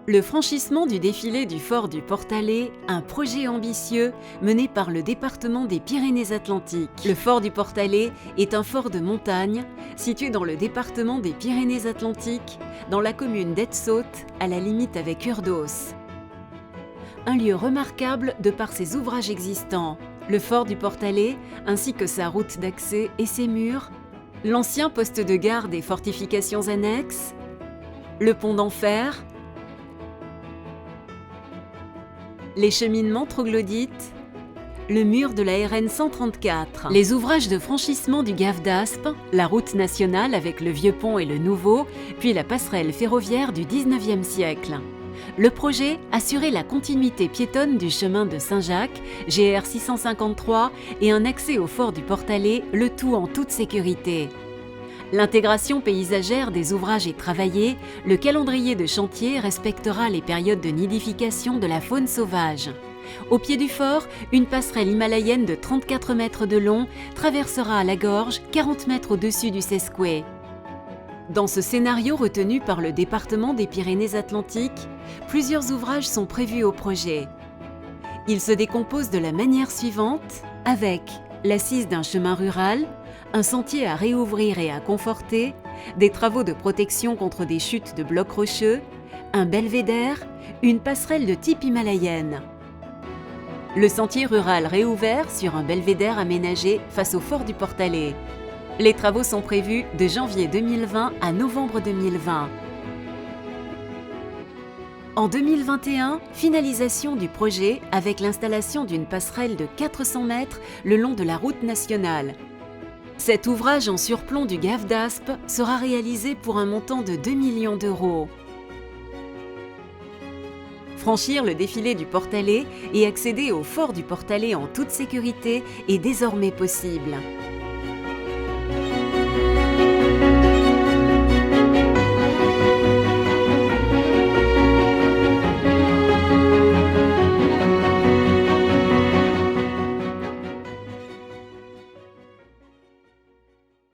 Le franchissement du défilé du fort du Portalet, un projet ambitieux mené par le département des Pyrénées-Atlantiques. Le fort du Portalet est un fort de montagne situé dans le département des Pyrénées-Atlantiques, dans la commune d'Etsaut, à la limite avec Urdos. Un lieu remarquable de par ses ouvrages existants, le fort du Portalet ainsi que sa route d'accès et ses murs, l'ancien poste de garde et fortifications annexes, le pont d'Enfer, les cheminements troglodytes, le mur de la RN 134, les ouvrages de franchissement du Gave d'Aspe, la route nationale avec le vieux pont et le nouveau, puis la passerelle ferroviaire du 19e siècle. Le projet assurait la continuité piétonne du chemin de Saint-Jacques, GR 653, et un accès au fort du Portalet, le tout en toute sécurité. L'intégration paysagère des ouvrages est travaillée, le calendrier de chantier respectera les périodes de nidification de la faune sauvage. Au pied du fort, une passerelle himalayenne de 34 mètres de long traversera la gorge 40 mètres au-dessus du Sescoué. Dans ce scénario retenu par le département des Pyrénées-Atlantiques, plusieurs ouvrages sont prévus au projet. Ils se décomposent de la manière suivante, avec l'assise d'un chemin rural, un sentier à réouvrir et à conforter, des travaux de protection contre des chutes de blocs rocheux, un belvédère, une passerelle de type himalayenne. Le sentier rural réouvert sur un belvédère aménagé face au fort du Portalet. Les travaux sont prévus de janvier 2020 à novembre 2020. En 2021, finalisation du projet avec l'installation d'une passerelle de 400 mètres le long de la route nationale. Cet ouvrage en surplomb du Gave d'Aspe sera réalisé pour un montant de 2 millions d'euros. Franchir le défilé du Portalet et accéder au fort du Portalet en toute sécurité est désormais possible.